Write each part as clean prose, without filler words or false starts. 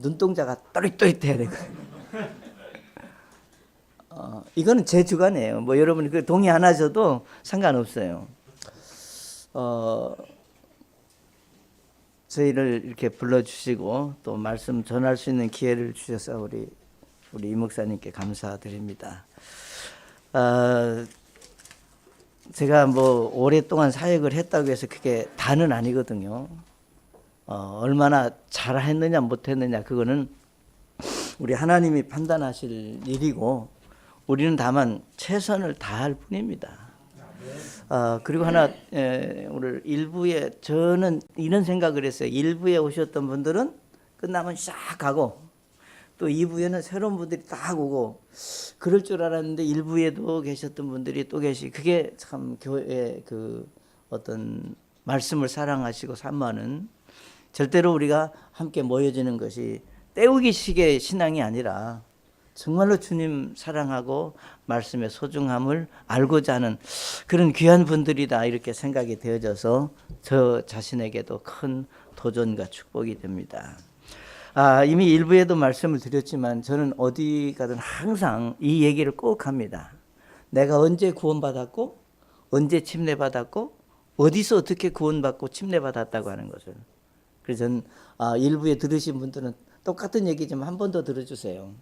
눈동자가 또릿또릿해야 되거든요. 이거는 제 주관이에요. 뭐 여러분이 그 동의 안 하셔도 상관없어요. 저희를 이렇게 불러주시고 또 말씀 전할 수 있는 기회를 주셔서 우리 이 목사님께 감사드립니다. 제가 뭐 오랫동안 사역을 했다고 해서 그게 다는 아니거든요. 얼마나 잘했느냐 못했느냐 그거는 우리 하나님이 판단하실 일이고 우리는 다만 최선을 다할 뿐입니다. 그리고 하나 오늘 일부에 저는 이런 생각을 했어요. 일부에 오셨던 분들은 끝나면 싹 가고 또 2부에는 새로운 분들이 딱 오고 그럴 줄 알았는데 1부에도 계셨던 분들이 또 그게 참 교회의 그 어떤 말씀을 사랑하시고 사모하는 절대로 우리가 함께 모여지는 것이 때우기식의 신앙이 아니라 정말로 주님 사랑하고 말씀의 소중함을 알고자 하는 그런 귀한 분들이다 이렇게 생각이 되어져서 저 자신에게도 큰 도전과 축복이 됩니다. 이미 일부에도 말씀을 드렸지만 저는 어디 가든 항상 이 얘기를 꼭 합니다. 내가 언제 구원받았고 언제 침례받았고 어디서 어떻게 구원받고 침례받았다고 하는 것을. 그래서 저는 일부에 들으신 분들은 똑같은 얘기 좀 한 번 더 들어주세요.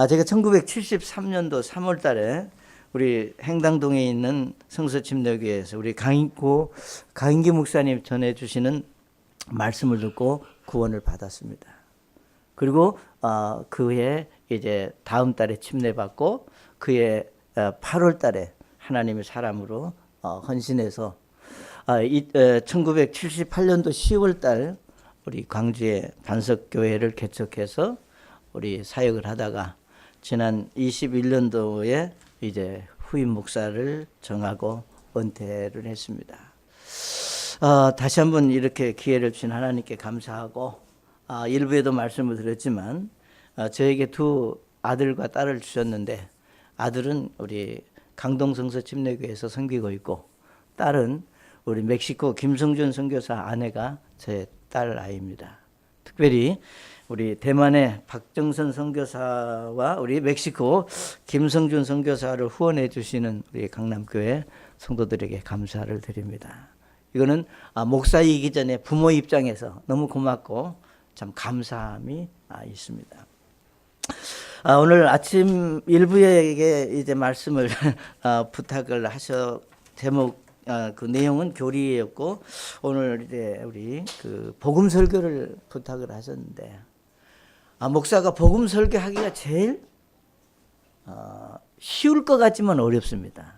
제가 1973년도 3월 달에 우리 행당동에 있는 성서침례교회에서 우리 강인기 목사님 전해주시는 말씀을 듣고 구원을 받았습니다. 그리고 그해 이제 다음 달에 침례받고 그해 8월 달에 하나님의 사람으로 헌신해서 1978년도 10월 달 우리 광주에 반석교회를 개척해서 우리 사역을 하다가 지난 21년도에 이제 후임 목사를 정하고 은퇴를 했습니다. 다시 한번 이렇게 기회를 주신 하나님께 감사하고 일부에도 말씀을 드렸지만 저에게 두 아들과 딸을 주셨는데 아들은 우리 강동성서 침례교회에서 섬기고 있고 딸은 우리 멕시코 김성준 선교사 아내가 제 딸 아이입니다. 특별히 우리 대만의 박정선 선교사와 우리 멕시코 김성준 선교사를 후원해 주시는 우리 강남교회 성도들에게 감사를 드립니다. 이거는 목사이기 전에 부모 입장에서 너무 고맙고 참 감사함이 있습니다. 오늘 아침 일부에게 이제 말씀을 부탁을 하셔 제목 그 내용은 교리였고 오늘 이제 우리 그 복음 설교를 부탁을 하셨는데 목사가 복음 설교하기가 제일 쉬울 것 같지만 어렵습니다.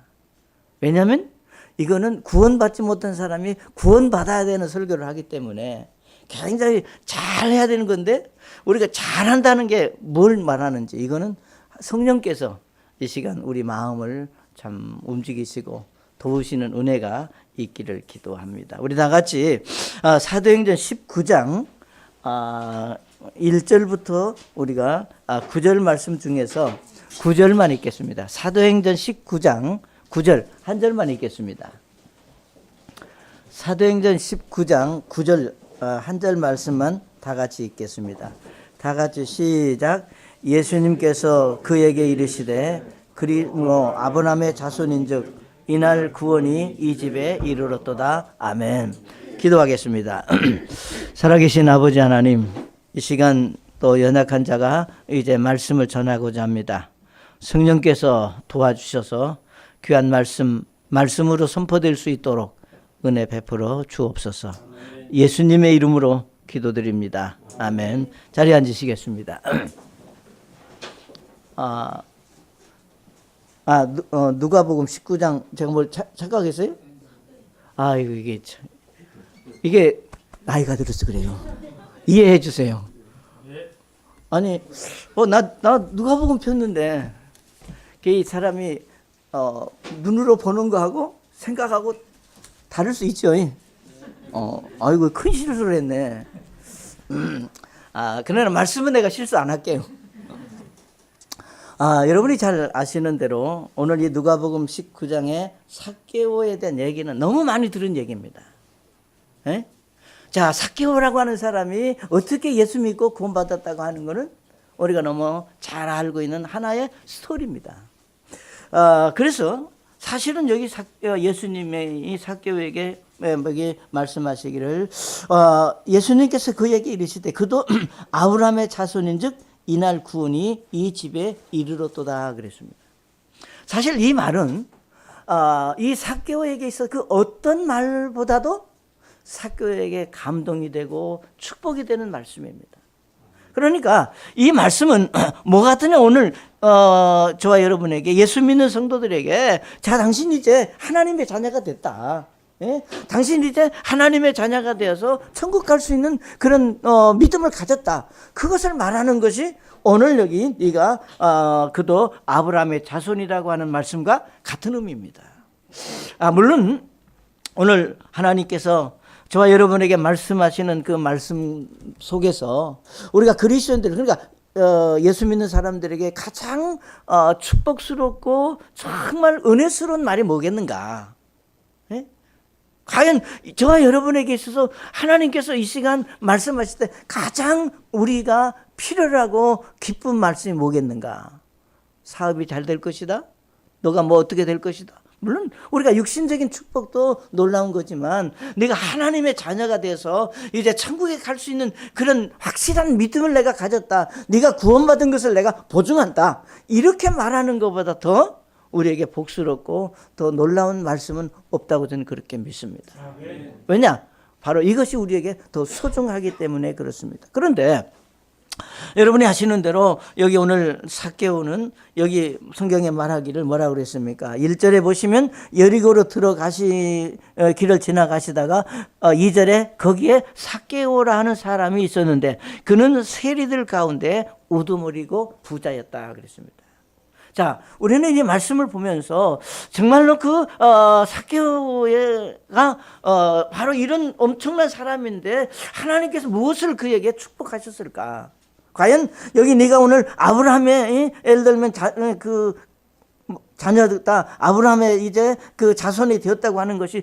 왜냐하면 이거는 구원받지 못한 사람이 구원받아야 되는 설교를 하기 때문에 굉장히 잘해야 되는 건데 우리가 잘한다는 게 뭘 말하는지 이거는 성령께서 이 시간 우리 마음을 참 움직이시고 도우시는 은혜가 있기를 기도합니다. 우리 다 같이 사도행전 19장 1절부터 우리가 9절 말씀 중에서 9절만 읽겠습니다. 사도행전 19장 9절 한 절만 읽겠습니다. 사도행전 19장 9절 한 절 말씀만 다 같이 읽겠습니다. 다 같이 시작. 예수님께서 그에게 이르시되 그리로 아브라함의 자손인즉 이날 구원이 이 집에 이르렀도다. 아멘. 기도하겠습니다. 살아계신 아버지 하나님, 이 시간 또 연약한 자가 이제 말씀을 전하고자 합니다. 성령께서 도와주셔서 귀한 말씀으로 선포될 수 있도록 은혜 베풀어 주옵소서. 예수님의 이름으로 기도드립니다. 아멘. 자리에 앉으시겠습니다. 누가복음 19장 제가 뭘 착각했어요? 이게 나이가 들어서 그래요. 이해해 주세요. 아니 나 누가복음 폈는데 이 사람이 눈으로 보는 거하고 생각하고 다를 수 있죠. 아이고 큰 실수를 했네. 그러나 말씀은 내가 실수 안 할게요. 여러분이 잘 아시는 대로 오늘 이 누가복음 19장의 삭개오에 대한 얘기는 너무 많이 들은 얘기입니다. 에? 자, 삭개오라고 하는 사람이 어떻게 예수 믿고 구원받았다고 하는 것은 우리가 너무 잘 알고 있는 하나의 스토리입니다. 그래서 사실은 여기 예수님의 삭개오에게 여기 말씀하시기를 예수님께서 그에게 이르시되 그도 아브라함의 자손인즉 이날 구원이 이 집에 이르렀도다 그랬습니다. 사실 이 말은 이 삭개오에게 있어 그 어떤 말보다도 삭개오에게 감동이 되고 축복이 되는 말씀입니다. 그러니까 이 말씀은 뭐 같으냐, 오늘 저와 여러분에게, 예수 믿는 성도들에게, 자, 당신 이제 하나님의 자녀가 됐다. 예? 당신 이제 하나님의 자녀가 되어서 천국 갈 수 있는 그런 믿음을 가졌다. 그것을 말하는 것이 오늘 여기 네가 그도 아브라함의 자손이라고 하는 말씀과 같은 의미입니다. 물론 오늘 하나님께서 저와 여러분에게 말씀하시는 그 말씀 속에서 우리가 그리스도인들, 그러니까 예수 믿는 사람들에게 가장 축복스럽고 정말 은혜스러운 말이 뭐겠는가? 예? 과연 저와 여러분에게 있어서 하나님께서 이 시간 말씀하실 때 가장 우리가 필요로 하고 기쁜 말씀이 뭐겠는가? 사업이 잘 될 것이다? 너가 뭐 어떻게 될 것이다? 물론 우리가 육신적인 축복도 놀라운 거지만 내가 하나님의 자녀가 돼서 이제 천국에 갈 수 있는 그런 확실한 믿음을 내가 가졌다. 네가 구원받은 것을 내가 보증한다. 이렇게 말하는 것보다 더 우리에게 복스럽고 더 놀라운 말씀은 없다고 저는 그렇게 믿습니다. 왜냐? 바로 이것이 우리에게 더 소중하기 때문에 그렇습니다. 그런데 여러분이 아시는 대로 여기 오늘 삭개오는 여기 성경에 말하기를 뭐라고 그랬습니까? 1절에 보시면 여리고로 길을 지나가시다가 2절에 거기에 삭개오라 하는 사람이 있었는데 그는 세리들 가운데 우두머리고 부자였다 그랬습니다. 자, 우리는 이 말씀을 보면서 정말로 삭개오가 바로 이런 엄청난 사람인데 하나님께서 무엇을 그에게 축복하셨을까? 과연 여기 네가 오늘 아브라함의 예를 들면 자녀다, 아브라함의 이제 그 자손이 되었다고 하는 것이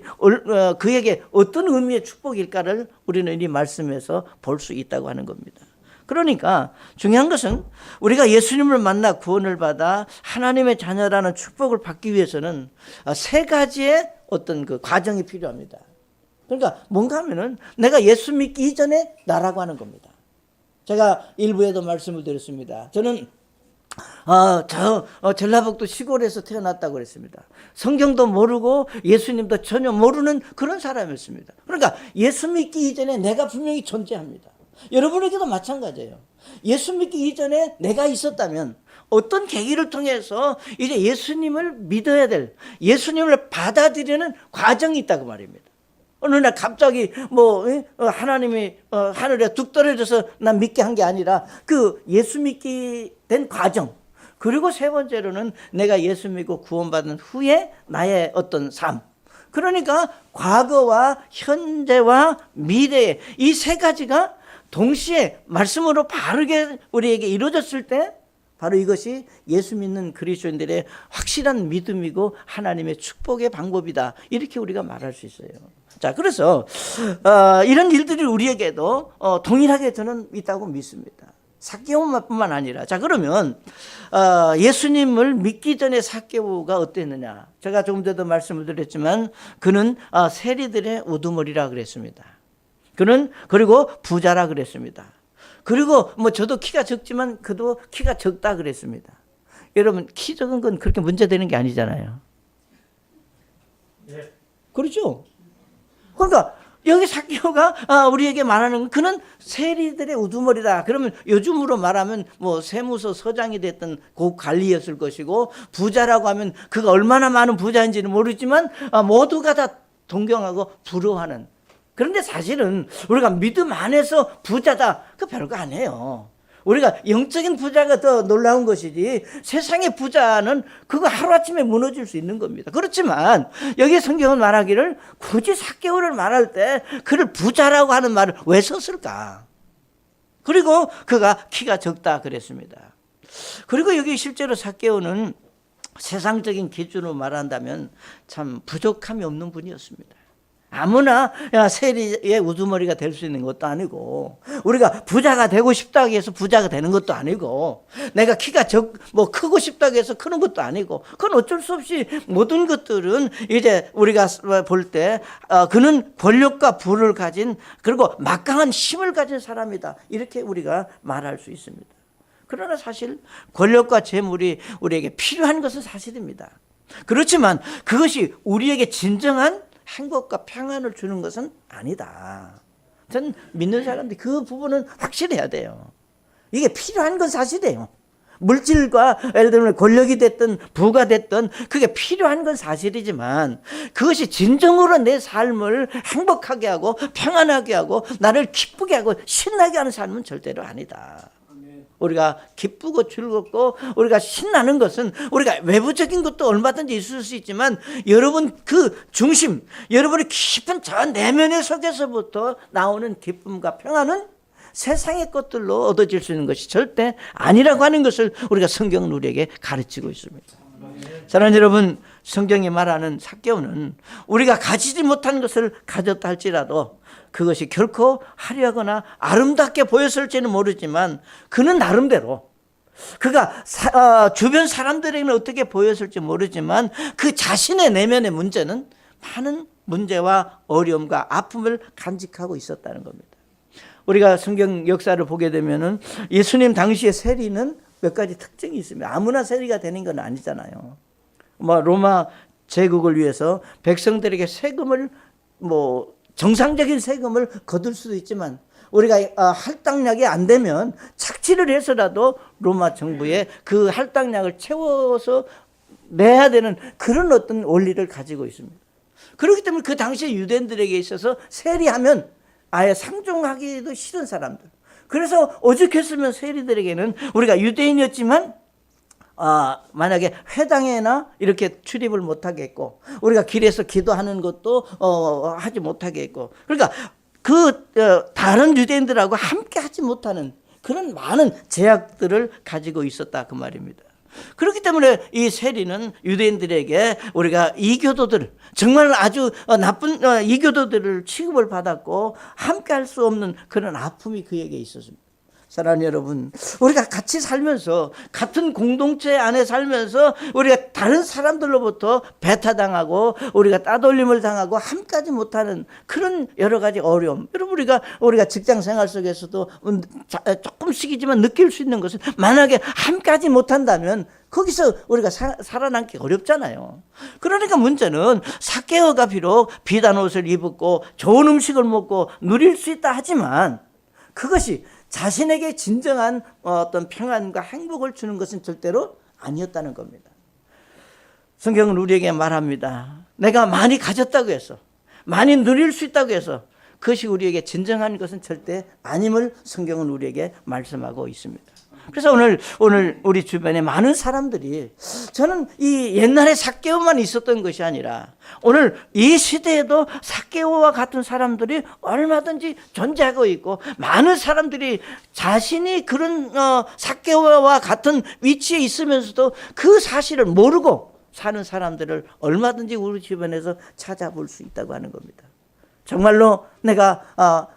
그에게 어떤 의미의 축복일까를 우리는 이 말씀에서 볼 수 있다고 하는 겁니다. 그러니까 중요한 것은 우리가 예수님을 만나 구원을 받아 하나님의 자녀라는 축복을 받기 위해서는 세 가지의 어떤 그 과정이 필요합니다. 그러니까 뭔가 하면은 내가 예수 믿기 이전에 나라고 하는 겁니다. 제가 일부에도 말씀을 드렸습니다. 저는 전라북도 시골에서 태어났다고 그랬습니다. 성경도 모르고 예수님도 전혀 모르는 그런 사람이었습니다. 그러니까 예수 믿기 이전에 내가 분명히 존재합니다. 여러분에게도 마찬가지예요. 예수 믿기 이전에 내가 있었다면 어떤 계기를 통해서 이제 예수님을 믿어야 될, 예수님을 받아들이는 과정이 있다고 말입니다. 어느 날 갑자기 하나님이 하늘에 뚝 떨어져서 난 믿게 한 게 아니라 그 예수 믿게 된 과정, 그리고 세 번째로는 내가 예수 믿고 구원받은 후에 나의 어떤 삶, 그러니까 과거와 현재와 미래의 이 세 가지가 동시에 말씀으로 바르게 우리에게 이루어졌을 때 바로 이것이 예수 믿는 그리스도인들의 확실한 믿음이고 하나님의 축복의 방법이다. 이렇게 우리가 말할 수 있어요. 자, 그래서 이런 일들이 우리에게도 동일하게 저는 있다고 믿습니다. 삭개오뿐만 아니라. 자, 그러면 예수님을 믿기 전에 삭개오가 어땠느냐? 제가 조금 전에도 말씀을 드렸지만 그는 세리들의 우두머리라 그랬습니다. 그는 그리고 부자라 그랬습니다. 그리고 저도 키가 적지만 그도 키가 적다 그랬습니다. 여러분, 키 적은 건 그렇게 문제되는 게 아니잖아요. 네. 그렇죠? 그러니까 여기 삭개오가 우리에게 말하는 건 그는 세리들의 우두머리다. 그러면 요즘으로 말하면 세무서 서장이 됐던 고관리였을 것이고, 부자라고 하면 그가 얼마나 많은 부자인지는 모르지만 모두가 다 동경하고 부러워하는. 그런데 사실은 우리가 믿음 안에서 부자다, 그 별거 아니에요. 우리가 영적인 부자가 더 놀라운 것이지 세상의 부자는 그거 하루아침에 무너질 수 있는 겁니다. 그렇지만 여기 성경은 말하기를 굳이 삭개오를 말할 때 그를 부자라고 하는 말을 왜 썼을까? 그리고 그가 키가 적다 그랬습니다. 그리고 여기 실제로 삭개오는 세상적인 기준으로 말한다면 참 부족함이 없는 분이었습니다. 아무나 세리의 우두머리가 될 수 있는 것도 아니고, 우리가 부자가 되고 싶다고 해서 부자가 되는 것도 아니고, 내가 키가 크고 싶다고 해서 크는 것도 아니고, 그건 어쩔 수 없이 모든 것들은 이제 우리가 볼 때 그는 권력과 부를 가진, 그리고 막강한 힘을 가진 사람이다, 이렇게 우리가 말할 수 있습니다. 그러나 사실 권력과 재물이 우리에게 필요한 것은 사실입니다. 그렇지만 그것이 우리에게 진정한 행복과 평안을 주는 것은 아니다. 전 믿는 사람들이 그 부분은 확실해야 돼요. 이게 필요한 건 사실이에요. 물질과 예를 들면 권력이 됐든 부가 됐든 그게 필요한 건 사실이지만, 그것이 진정으로 내 삶을 행복하게 하고 평안하게 하고 나를 기쁘게 하고 신나게 하는 삶은 절대로 아니다. 우리가 기쁘고 즐겁고 우리가 신나는 것은 우리가 외부적인 것도 얼마든지 있을 수 있지만, 여러분 그 중심, 여러분의 깊은 저 내면의 속에서부터 나오는 기쁨과 평안은 세상의 것들로 얻어질 수 있는 것이 절대 아니라고 하는 것을 우리가 성경은 우리에게 가르치고 있습니다. 사랑하는 여러분, 성경이 말하는 삭개오는 우리가 가지지 못한 것을 가졌다 할지라도 그것이 결코 화려하거나 아름답게 보였을지는 모르지만, 그는 나름대로 그가 주변 사람들에게는 어떻게 보였을지 모르지만 그 자신의 내면의 문제는 많은 문제와 어려움과 아픔을 간직하고 있었다는 겁니다. 우리가 성경 역사를 보게 되면은 예수님 당시의 세리는 몇 가지 특징이 있습니다. 아무나 세리가 되는 건 아니잖아요. 로마 제국을 위해서 백성들에게 세금을 정상적인 세금을 거둘 수도 있지만, 우리가 할당량이 안 되면 착취를 해서라도 로마 정부에 그 할당량을 채워서 내야 되는 그런 어떤 원리를 가지고 있습니다. 그렇기 때문에 그 당시 유대인들에게 있어서 세리하면 아예 상종하기도 싫은 사람들. 그래서 오죽했으면 세리들에게는 우리가 유대인이었지만 만약에 회당에나 이렇게 출입을 못하게 했고, 우리가 길에서 기도하는 것도 하지 못하게 했고, 그러니까 다른 유대인들하고 함께 하지 못하는 그런 많은 제약들을 가지고 있었다, 그 말입니다. 그렇기 때문에 이 세리는 유대인들에게 우리가 이교도들, 정말 아주 나쁜 이교도들을 취급을 받았고 함께 할 수 없는 그런 아픔이 그에게 있었습니다. 사랑하는 여러분, 우리가 같이 살면서 같은 공동체 안에 살면서 우리가 다른 사람들로부터 배타당하고 우리가 따돌림을 당하고 함께하지 못하는 그런 여러 가지 어려움, 여러분 우리가 직장 생활 속에서도 조금씩이지만 느낄 수 있는 것은, 만약에 함께하지 못한다면 거기서 우리가 살아남기 어렵잖아요. 그러니까 문제는 삭개오가 비록 비단 옷을 입었고 좋은 음식을 먹고 누릴 수 있다 하지만 그것이 자신에게 진정한 어떤 평안과 행복을 주는 것은 절대로 아니었다는 겁니다. 성경은 우리에게 말합니다. 내가 많이 가졌다고 해서, 많이 누릴 수 있다고 해서 그것이 우리에게 진정한 것은 절대 아님을 성경은 우리에게 말씀하고 있습니다. 그래서 오늘 우리 주변에 많은 사람들이, 저는 이 옛날에 삭개오만 있었던 것이 아니라 오늘 이 시대에도 삭개오와 같은 사람들이 얼마든지 존재하고 있고, 많은 사람들이 자신이 그런 삭개오와 같은 위치에 있으면서도 그 사실을 모르고 사는 사람들을 얼마든지 우리 주변에서 찾아볼 수 있다고 하는 겁니다. 정말로 내가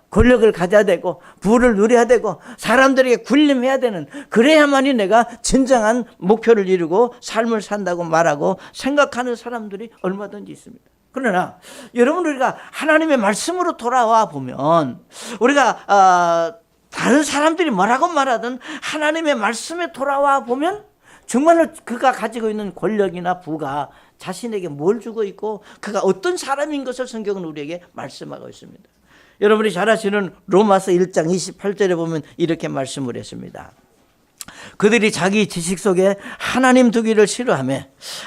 권력을 가져야 되고 부를 누려야 되고 사람들에게 군림해야 되는, 그래야만이 내가 진정한 목표를 이루고 삶을 산다고 말하고 생각하는 사람들이 얼마든지 있습니다. 그러나 여러분, 우리가 하나님의 말씀으로 돌아와 보면, 우리가 다른 사람들이 뭐라고 말하든 하나님의 말씀에 돌아와 보면 정말로 그가 가지고 있는 권력이나 부가 자신에게 뭘 주고 있고 그가 어떤 사람인 것을 성경은 우리에게 말씀하고 있습니다. 여러분이 잘 아시는 로마서 1장 28절에 보면 이렇게 말씀을 했습니다. 그들이 자기 지식 속에 하나님 두기를 싫어하며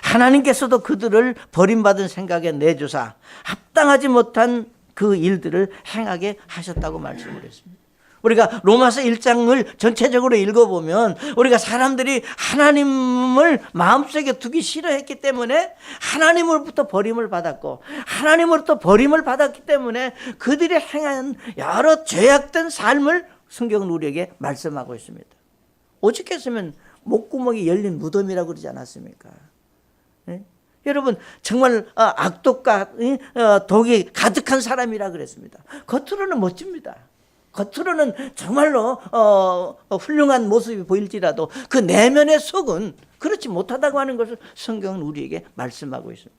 하나님께서도 그들을 버림받은 생각에 내주사 합당하지 못한 그 일들을 행하게 하셨다고 말씀을 했습니다. 우리가 로마서 1장을 전체적으로 읽어보면 우리가 사람들이 하나님을 마음속에 두기 싫어했기 때문에 하나님으로부터 버림을 받았고, 하나님으로부터 버림을 받았기 때문에 그들이 행한 여러 죄악된 삶을 성경은 우리에게 말씀하고 있습니다. 오죽했으면 목구멍이 열린 무덤이라고 그러지 않았습니까? 네? 여러분 정말 악독과 독이 가득한 사람이라 그랬습니다. 겉으로는 멋집니다. 겉으로는 정말로 훌륭한 모습이 보일지라도 그 내면의 속은 그렇지 못하다고 하는 것을 성경은 우리에게 말씀하고 있습니다.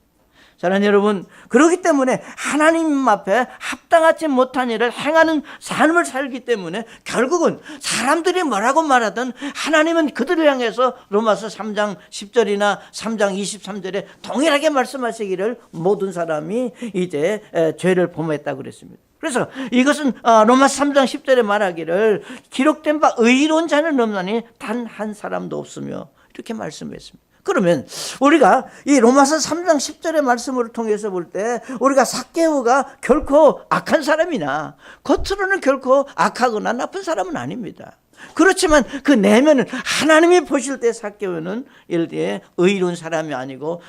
사랑하는 여러분, 그렇기 때문에 하나님 앞에 합당하지 못한 일을 행하는 삶을 살기 때문에 결국은 사람들이 뭐라고 말하든 하나님은 그들을 향해서 로마서 3장 10절이나 3장 23절에 동일하게 말씀하시기를 모든 사람이 이제 죄를 범했다고 그랬습니다. 그래서 이것은 로마서 3장 10절에 말하기를 기록된 바 의로운 자는 없나니 단 한 사람도 없으며 이렇게 말씀했습니다. 그러면 우리가 이 로마서 3장 10절의 말씀을 통해서 볼 때 우리가 삭개오가 결코 악한 사람이나 겉으로는 결코 악하거나 나쁜 사람은 아닙니다. 그렇지만 그 내면은 하나님이 보실 때 삭개오는 예를 들어 의로운 사람이 아니고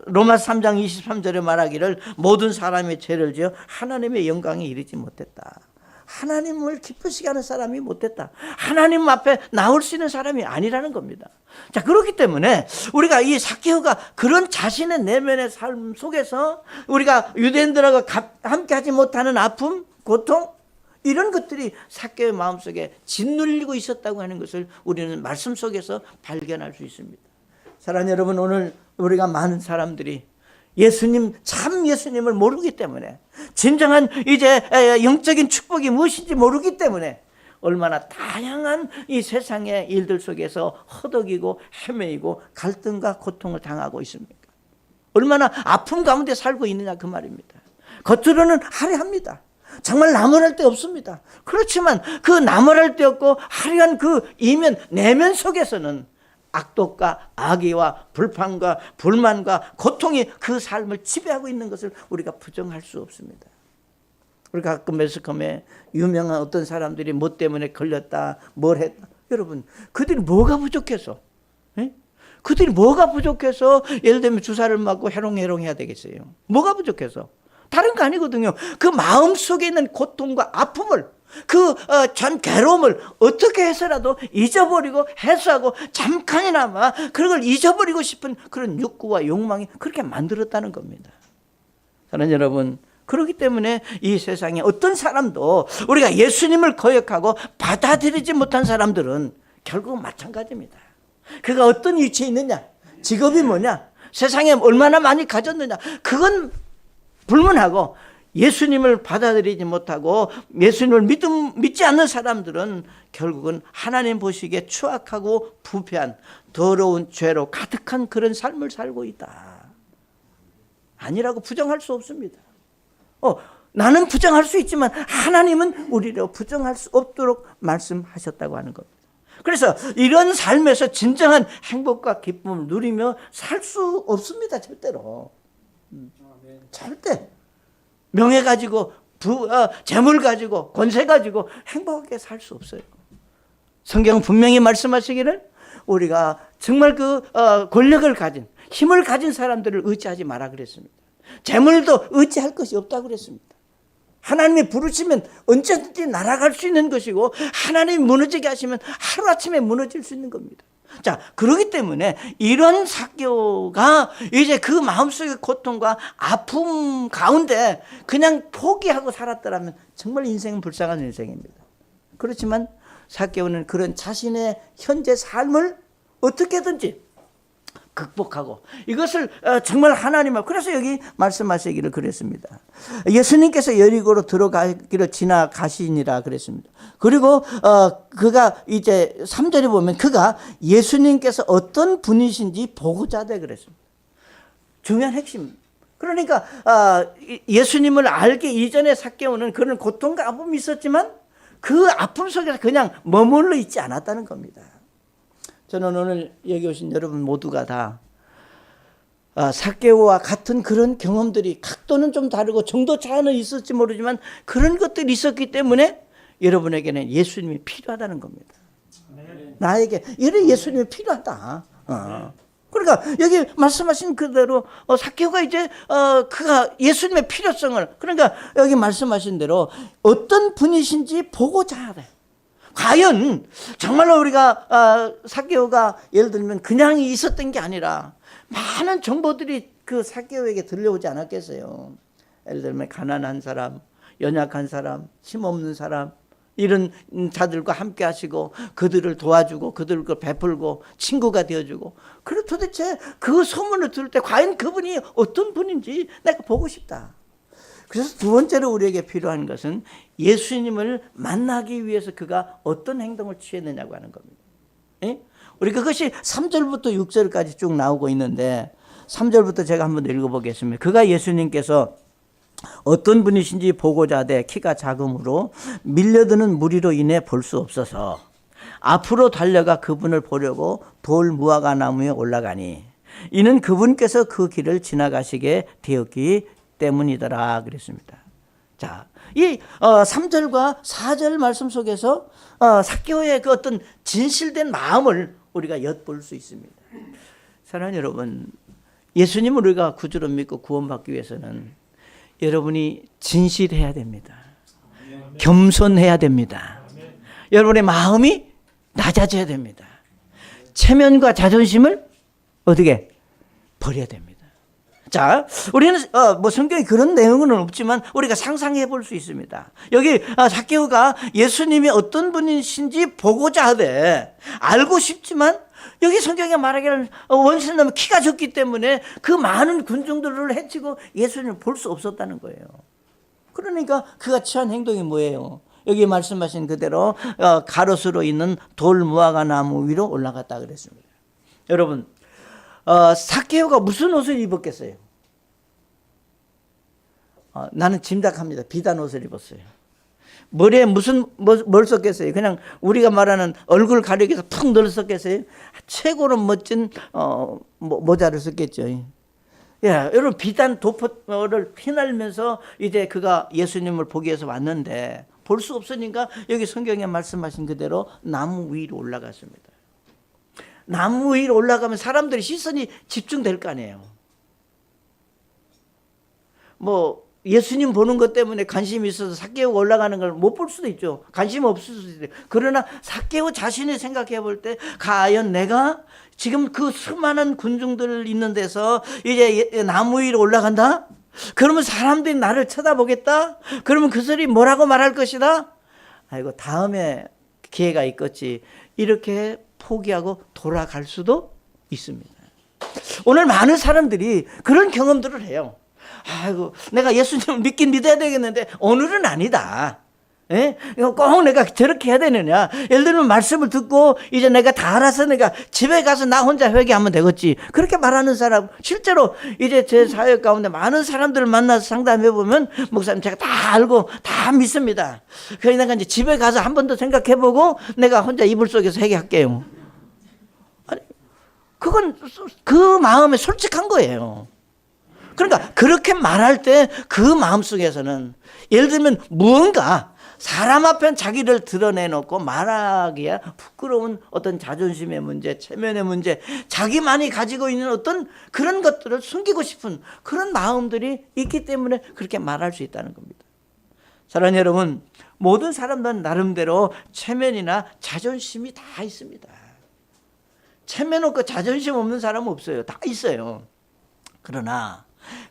로마서 3장 23절에 말하기를 모든 사람이 죄를 지어 하나님의 영광에 이르지 못했다. 하나님을 기쁘시게 하는 사람이 못됐다. 하나님 앞에 나올 수 있는 사람이 아니라는 겁니다. 자, 그렇기 때문에 우리가 이 삭개오가 그런 자신의 내면의 삶 속에서 우리가 유대인들하고 함께 하지 못하는 아픔, 고통 이런 것들이 삭개오의 마음속에 짓눌리고 있었다고 하는 것을 우리는 말씀 속에서 발견할 수 있습니다. 사랑하는 여러분, 오늘 우리가 많은 사람들이 예수님, 참 예수님을 모르기 때문에 진정한 이제 영적인 축복이 무엇인지 모르기 때문에 얼마나 다양한 이 세상의 일들 속에서 허덕이고 헤매이고 갈등과 고통을 당하고 있습니까? 얼마나 아픔 가운데 살고 있느냐 그 말입니다. 겉으로는 화려합니다. 정말 나무랄 데 없습니다. 그렇지만 그 나무랄 데 없고 화려한 그 이면 내면 속에서는 악독과 악의와 불판과 불만과 고통이 그 삶을 지배하고 있는 것을 우리가 부정할 수 없습니다. 우리가 가끔 매스컴에 유명한 어떤 사람들이 뭐 때문에 걸렸다, 뭘 했다. 여러분, 그들이 뭐가 부족해서? 그들이 뭐가 부족해서 예를 들면 주사를 맞고 해롱해야 되겠어요? 뭐가 부족해서? 다른 거 아니거든요. 그 마음 속에 있는 고통과 아픔을 그 전 괴로움을 어떻게 해서라도 잊어버리고 해소하고 잠깐이나마 그걸 잊어버리고 싶은 그런 욕구와 욕망이 그렇게 만들었다는 겁니다. 사랑하는 여러분, 그렇기 때문에 이 세상에 어떤 사람도 우리가 예수님을 거역하고 받아들이지 못한 사람들은 결국 마찬가지입니다. 그가 어떤 위치에 있느냐, 직업이 뭐냐, 세상에 얼마나 많이 가졌느냐, 그건 불문하고 예수님을 받아들이지 못하고 예수님을 믿지 않는 사람들은 결국은 하나님 보시기에 추악하고 부패한 더러운 죄로 가득한 그런 삶을 살고 있다. 아니라고 부정할 수 없습니다. 나는 부정할 수 있지만 하나님은 우리를 부정할 수 없도록 말씀하셨다고 하는 겁니다. 그래서 이런 삶에서 진정한 행복과 기쁨을 누리며 살 수 없습니다. 절대로. 절대. 명예 가지고 재물 가지고 권세 가지고 행복하게 살 수 없어요. 성경은 분명히 말씀하시기를 우리가 정말 그 권력을 가진 힘을 가진 사람들을 의지하지 마라 그랬습니다. 재물도 의지할 것이 없다고 그랬습니다. 하나님이 부르시면 언제든지 날아갈 수 있는 것이고 하나님이 무너지게 하시면 하루아침에 무너질 수 있는 겁니다. 자, 그렇기 때문에 이런 삭개오가 이제 그 마음속의 고통과 아픔 가운데 그냥 포기하고 살았더라면 정말 인생은 불쌍한 인생입니다. 그렇지만 삭개오는 그런 자신의 현재 삶을 어떻게든지 극복하고 이것을 정말 하나님 앞, 그래서 여기 말씀하시기를 그랬습니다. 예수님께서 여리고로 들어가기를 지나가시니라 그랬습니다. 그리고 그가 이제 3절에 보면 그가 예수님께서 어떤 분이신지 보고자 하되 그랬습니다. 중요한 핵심. 그러니까 예수님을 알기 이전에 삭개오는 그런 고통과 아픔이 있었지만 그 아픔 속에서 그냥 머물러 있지 않았다는 겁니다. 저는 오늘 여기 오신 여러분 모두가 다 삭개오와 같은 그런 경험들이 각도는 좀 다르고 정도 차이는 있을지 모르지만 그런 것들이 있었기 때문에 여러분에게는 예수님이 필요하다는 겁니다. 나에게 이런 예수님이 필요하다. 그러니까 여기 말씀하신 그대로 삭개오가 이제 그가 예수님의 필요성을, 그러니까 여기 말씀하신 대로 어떤 분이신지 보고자 하래. 과연 정말로 우리가 삭개오가 예를 들면 그냥 있었던 게 아니라 많은 정보들이 그 삭개오에게 들려오지 않았겠어요? 예를 들면 가난한 사람, 연약한 사람, 힘없는 사람, 이런 자들과 함께 하시고 그들을 도와주고 그들을 베풀고 친구가 되어주고, 그래 도대체 그 소문을 들을 때 과연 그분이 어떤 분인지 내가 보고 싶다. 그래서 두 번째로 우리에게 필요한 것은 예수님을 만나기 위해서 그가 어떤 행동을 취했느냐고 하는 겁니다. 예? 우리 그것이 3절부터 6절까지 쭉 나오고 있는데 3절부터 제가 한번 읽어보겠습니다. 그가 예수님께서 어떤 분이신지 보고자 하되 키가 작음으로 밀려드는 무리로 인해 볼 수 없어서 앞으로 달려가 그분을 보려고 돌 무화과 나무에 올라가니 이는 그분께서 그 길을 지나가시게 되었기 때문이더라 그랬습니다. 자, 이 3절과 4절 말씀 속에서 삭개오의 그 어떤 진실된 마음을 우리가 엿볼 수 있습니다. 사랑하는 여러분, 예수님을 우리가 구주로 믿고 구원받기 위해서는 여러분이 진실해야 됩니다. 겸손해야 됩니다. 여러분의 마음이 낮아져야 됩니다. 체면과 자존심을 어떻게 버려야 됩니다. 자, 우리는 뭐 성경에 그런 내용은 없지만 우리가 상상해 볼 수 있습니다. 여기 삭개오가 예수님이 어떤 분이신지 보고자 하되 알고 싶지만 여기 성경에 말하기를 원수는 키가 적기 때문에 그 많은 군중들을 해치고 예수님을 볼 수 없었다는 거예요. 그러니까 그가 취한 행동이 뭐예요? 여기 말씀하신 그대로 가로수로 있는 돌 무화과 나무 위로 올라갔다 그랬습니다. 여러분, 삭개오가 무슨 옷을 입었겠어요? 나는 짐작합니다. 비단 옷을 입었어요. 머리에 뭘 썼겠어요? 그냥 우리가 말하는 얼굴 가리기 위해서 푹 늘었었겠어요? 최고로 멋진 모자를 썼겠죠. 예, 여러분 비단 도포를 휘날면서 이제 그가 예수님을 보기 위해서 왔는데 볼 수 없으니까 여기 성경에 말씀하신 그대로 나무 위로 올라갔습니다. 나무 위로 올라가면 사람들의 시선이 집중될 거 아니에요. 뭐 예수님 보는 것 때문에 관심이 있어서 삭개오가 올라가는 걸 못 볼 수도 있죠. 관심 없을 수도 있어요. 그러나 삭개오 자신이 생각해 볼 때 과연 내가 지금 그 수많은 군중들 있는 데서 이제 나무 위로 올라간다? 그러면 사람들이 나를 쳐다보겠다? 그러면 그 소리 뭐라고 말할 것이다? 아이고 다음에 기회가 있겠지. 이렇게 포기하고 돌아갈 수도 있습니다. 오늘 많은 사람들이 그런 경험들을 해요. 아이고 내가 예수님을 믿긴 믿어야 되겠는데 오늘은 아니다. 예? 꼭 내가 저렇게 해야 되느냐. 예를 들면 말씀을 듣고 이제 내가 다 알아서 내가 집에 가서 나 혼자 회개하면 되겠지. 그렇게 말하는 사람 실제로 이제 제 사역 가운데 많은 사람들을 만나서 상담해 보면 목사님 제가 다 알고 다 믿습니다. 그래서 내가 이제 집에 가서 한 번 더 생각해 보고 내가 혼자 이불 속에서 회개할게요. 아니, 그건 그 마음에 솔직한 거예요. 그러니까 그렇게 말할 때 그 마음속에서는 예를 들면 무언가 사람 앞에 자기를 드러내놓고 말하기야 부끄러운 어떤 자존심의 문제, 체면의 문제, 자기만이 가지고 있는 어떤 그런 것들을 숨기고 싶은 그런 마음들이 있기 때문에 그렇게 말할 수 있다는 겁니다. 사랑하는 여러분, 모든 사람들은 나름대로 체면이나 자존심이 다 있습니다. 체면 없고 자존심 없는 사람은 없어요. 다 있어요. 그러나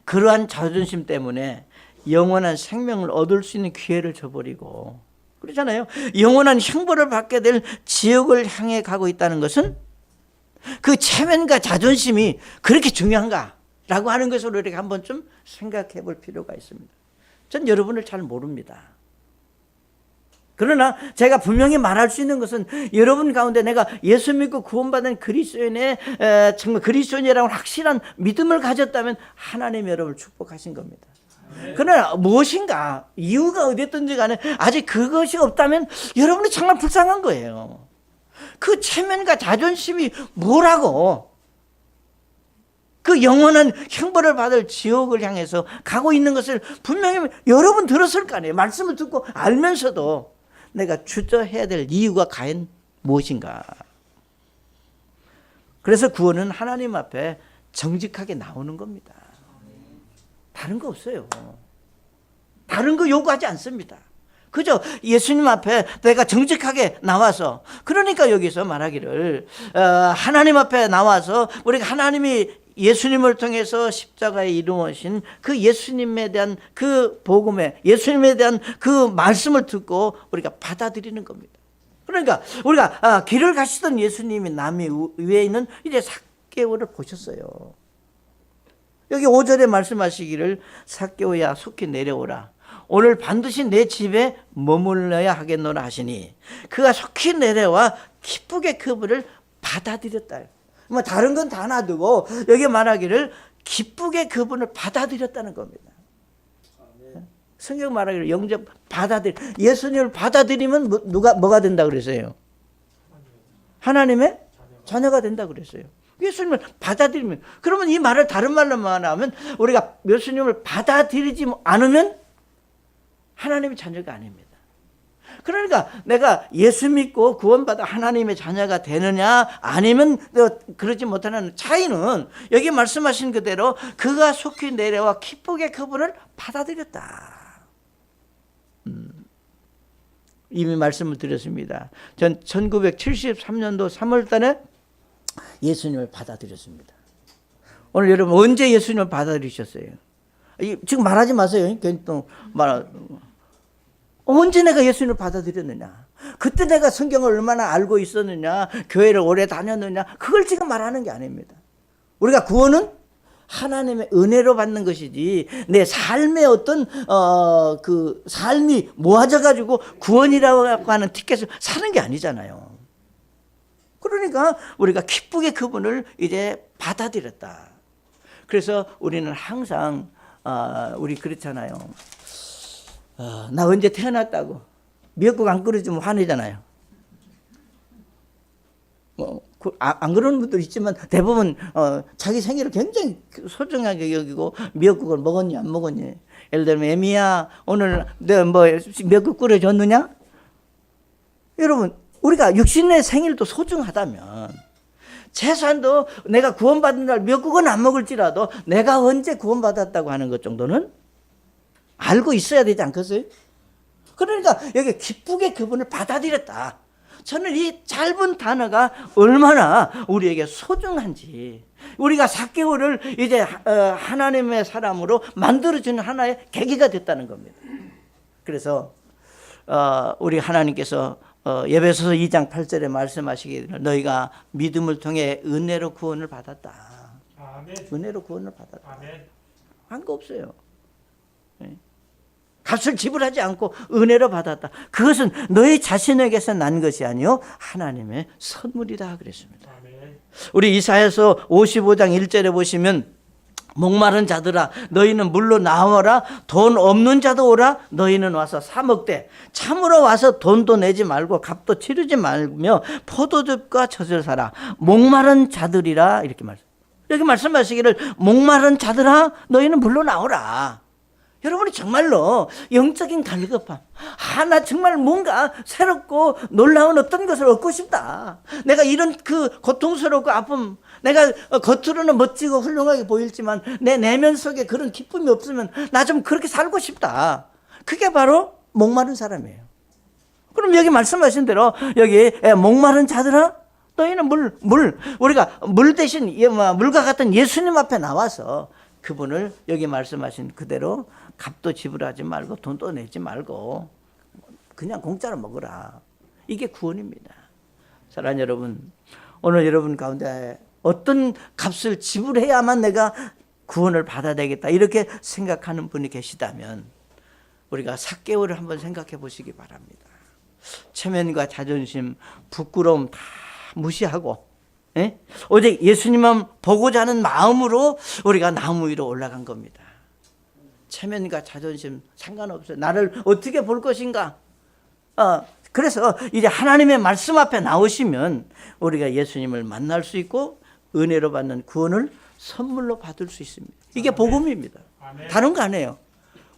그러한 자존심 때문에 영원한 생명을 얻을 수 있는 기회를 줘버리고 그렇잖아요. 영원한 형벌을 받게 될 지옥을 향해 가고 있다는 것은 그 체면과 자존심이 그렇게 중요한가라고 하는 것을 우리가 한번 좀 생각해 볼 필요가 있습니다. 전 여러분을 잘 모릅니다. 그러나 제가 분명히 말할 수 있는 것은 여러분 가운데 내가 예수 믿고 구원받은 그리스도인의 정말 그리스도인이라고 확실한 믿음을 가졌다면 하나님 여러분을 축복하신 겁니다. 그러나 무엇인가 이유가 어디였든지 간에 아직 그것이 없다면 여러분이 정말 불쌍한 거예요. 그 체면과 자존심이 뭐라고 그 영원한 형벌을 받을 지옥을 향해서 가고 있는 것을 분명히 여러분 들었을 거 아니에요. 말씀을 듣고 알면서도 내가 주저해야 될 이유가 과연 무엇인가. 그래서 구원은 하나님 앞에 정직하게 나오는 겁니다. 다른 거 없어요. 다른 거 요구하지 않습니다. 그죠? 예수님 앞에 내가 정직하게 나와서, 그러니까 여기서 말하기를 하나님 앞에 나와서 우리가 하나님이 예수님을 통해서 십자가에 이루어진 그 예수님에 대한 그 복음에, 예수님에 대한 그 말씀을 듣고 우리가 받아들이는 겁니다. 그러니까 우리가 길을 가시던 예수님이 남이 위에 있는 이제 삭개오를 보셨어요. 여기 5절에 말씀하시기를 삭개오야 속히 내려오라. 오늘 반드시 내 집에 머물러야 하겠노라 하시니 그가 속히 내려와 기쁘게 그분을 받아들였다. 뭐 다른 건 다 놔두고 여기 말하기를 기쁘게 그분을 받아들였다는 겁니다. 성경 말하기를 영접 받아들이, 예수님을 받아들이면 뭐가 된다 그랬어요? 하나님의 자녀가 된다 그랬어요. 예수님을 받아들이면, 그러면 이 말을 다른 말로 말하면 우리가 예수님을 받아들이지 않으면 하나님의 자녀가 아닙니다. 그러니까 내가 예수 믿고 구원받아 하나님의 자녀가 되느냐 아니면 그러지 못하는 차이는 여기 말씀하신 그대로 그가 속히 내려와 기쁘게 그분을 받아들였다. 이미 말씀을 드렸습니다. 전 1973년도 3월 달에 예수님을 받아들였습니다. 오늘 여러분 언제 예수님을 받아들이셨어요? 지금 말하지 마세요. 언제 내가 예수님을 받아들였느냐? 그때 내가 성경을 얼마나 알고 있었느냐? 교회를 오래 다녔느냐? 그걸 지금 말하는 게 아닙니다. 우리가 구원은 하나님의 은혜로 받는 것이지 내 삶의 어떤 그 삶이 모아져 가지고 구원이라고 하는 티켓을 사는 게 아니잖아요. 그러니까 우리가 기쁘게 그분을 이제 받아들였다. 그래서 우리는 항상 우리 그렇잖아요. 나 언제 태어났다고 미역국 안 끓여주면 화내잖아요. 안 그러는 분도 있지만 대부분 자기 생일을 굉장히 소중하게 여기고 미역국을 먹었니 안 먹었니. 예를 들면 애미야 오늘 내가 뭐 미역국 끓여줬느냐. 여러분 우리가 육신의 생일도 소중하다면 최소한도 내가 구원받은 날 미역국은 안 먹을지라도 내가 언제 구원받았다고 하는 것 정도는 알고 있어야 되지 않겠어요? 그러니까 여기 기쁘게 그분을 받아들였다. 저는 이 짧은 단어가 얼마나 우리에게 소중한지, 우리가 삭개오를 이제 하나님의 사람으로 만들어주는 하나의 계기가 됐다는 겁니다. 그래서 우리 하나님께서 에베소서 2장 8절에 말씀하시기를 너희가 믿음을 통해 은혜로 구원을 받았다. 아멘. 은혜로 구원을 받았다. 한 거 없어요. 값을 지불하지 않고 은혜로 받았다. 그것은 너희 자신에게서 난 것이 아니요 하나님의 선물이다 그랬습니다. 우리 이사야서 55장 1절에 보시면 목마른 자들아 너희는 물로 나와라. 돈 없는 자도 오라. 너희는 와서 사 먹되 참으로 와서 돈도 내지 말고 값도 치르지 말며 포도즙과 젖을 사라. 목마른 자들이라 이렇게 말씀. 여기 말씀하시기를 목마른 자들아 너희는 물로 나오라. 여러분이 정말로 영적인 갈급함, 나 정말 뭔가 새롭고 놀라운 어떤 것을 얻고 싶다. 내가 이런 그 고통스럽고 아픔, 내가 겉으로는 멋지고 훌륭하게 보일지만 내 내면 속에 그런 기쁨이 없으면 나 좀 그렇게 살고 싶다. 그게 바로 목마른 사람이에요. 그럼 여기 말씀하신 대로 여기 목마른 자들아 너희는 우리가 물 대신 물과 같은 예수님 앞에 나와서 그분을 여기 말씀하신 그대로 값도 지불하지 말고 돈도 내지 말고 그냥 공짜로 먹으라. 이게 구원입니다. 사랑하는 여러분, 오늘 여러분 가운데 어떤 값을 지불해야만 내가 구원을 받아야 되겠다 이렇게 생각하는 분이 계시다면 우리가 삭개오를 한번 생각해 보시기 바랍니다. 체면과 자존심, 부끄러움 다 무시하고 오직 예수님만 보고자 하는 마음으로 우리가 나무 위로 올라간 겁니다. 체면과 자존심 상관없어요. 나를 어떻게 볼 것인가. 그래서 이제 하나님의 말씀 앞에 나오시면 우리가 예수님을 만날 수 있고 은혜로 받는 구원을 선물로 받을 수 있습니다. 이게 복음입니다. 다른 거 아니에요.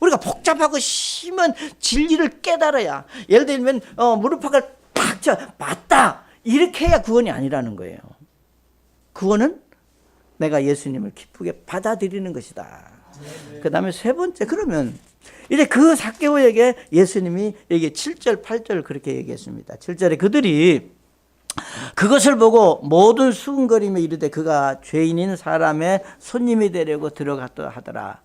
우리가 복잡하고 심한 진리를 깨달아야, 예를 들면 무릎팍을 탁 쳐 맞다 이렇게 해야 구원이 아니라는 거예요. 구원은 내가 예수님을 기쁘게 받아들이는 것이다. 그 다음에 세 번째, 그러면 이제 그 삭개오에게 예수님이 여기 7절 8절 그렇게 얘기했습니다. 7절에 그들이 그것을 보고 모든 수군거리며 이르되 그가 죄인인 사람의 손님이 되려고 들어갔다 하더라.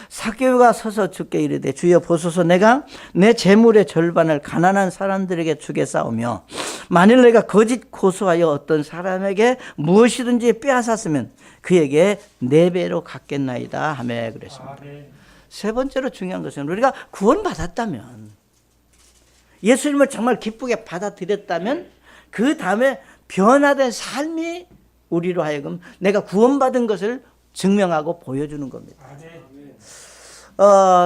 삭개오가 서서 주께 이르되 주여 보소서 내가 내 재물의 절반을 가난한 사람들에게 주겠사오며 만일 내가 거짓 고소하여 어떤 사람에게 무엇이든지 빼앗았으면 그에게 4배로 갚겠나이다 하며 그랬습니다. 세 번째로 중요한 것은 우리가 구원받았다면, 예수님을 정말 기쁘게 받아들였다면 그 다음에 변화된 삶이 우리로 하여금 내가 구원받은 것을 증명하고 보여주는 겁니다.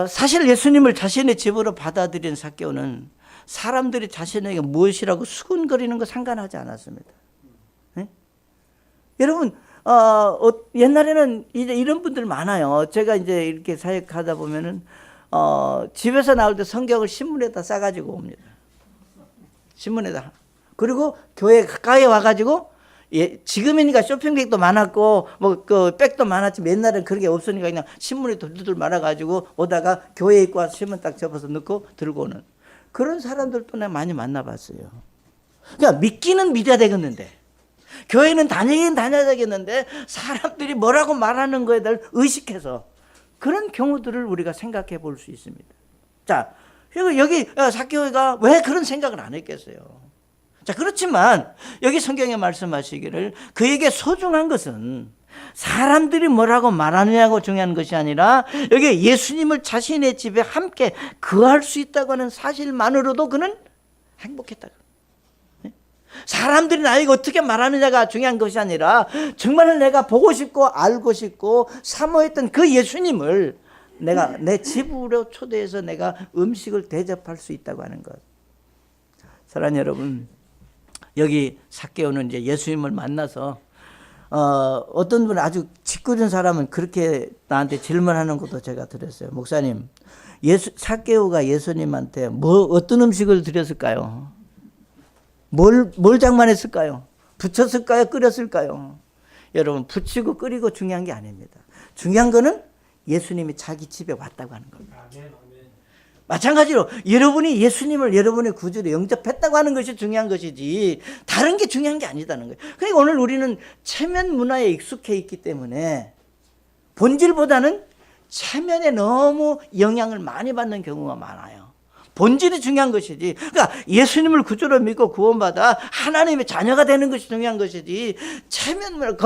사실 예수님을 자신의 집으로 받아들인 삭개오는 사람들이 자신에게 무엇이라고 수군거리는 거 상관하지 않았습니다. 네? 여러분, 옛날에는 이제 이런 분들 많아요. 제가 이제 이렇게 사역하다 보면은 집에서 나올 때 성경을 신문에다 싸가지고 옵니다. 신문에다. 그리고 교회 가까이 와가지고, 지금이니까 쇼핑백도 많았고 뭐 그 백도 많았지 옛날에는 그런 게 없으니까 그냥 신문에 돌돌 말아가지고 오다가 교회에 있고 와서 신문 딱 접어서 넣고 들고 오는 그런 사람들도 내가 많이 만나봤어요. 그러니까 믿기는 믿어야 되겠는데, 교회는 다니긴 다녀야 되겠는데 사람들이 뭐라고 말하는 거에 대해 의식해서 그런 경우들을 우리가 생각해 볼 수 있습니다. 자, 여기 삭개오가 왜 그런 생각을 안 했겠어요? 자, 그렇지만 여기 성경에 말씀하시기를 그에게 소중한 것은 사람들이 뭐라고 말하느냐고 중요한 것이 아니라 여기 예수님을 자신의 집에 함께 거할 수 있다고 하는 사실만으로도 그는 행복했다. 사람들이 나에게 어떻게 말하느냐가 중요한 것이 아니라 정말 내가 보고 싶고 알고 싶고 사모했던 그 예수님을 내가 내 집으로 초대해서 내가 음식을 대접할 수 있다고 하는 것. 사랑하는 여러분, 여기 삭개오는 이제 예수님을 만나서 어떤 분 아주 짓궂은 사람은 그렇게 나한테 질문하는 것도 제가 들었어요. 목사님, 삭개오가 예수님한테 어떤 음식을 드렸을까요? 뭘 장만했을까요? 부쳤을까요? 끓였을까요? 여러분, 부치고 끓이고 중요한 게 아닙니다. 중요한 거는 예수님이 자기 집에 왔다고 하는 겁니다. 마찬가지로 여러분이 예수님을 여러분의 구주로 영접했다고 하는 것이 중요한 것이지 다른 게 중요한 게 아니다는 거예요. 그러니까 오늘 우리는 체면 문화에 익숙해 있기 때문에 본질보다는 체면에 너무 영향을 많이 받는 경우가 많아요. 본질이 중요한 것이지, 그러니까 예수님을 구주로 믿고 구원받아 하나님의 자녀가 되는 것이 중요한 것이지 체면 문화,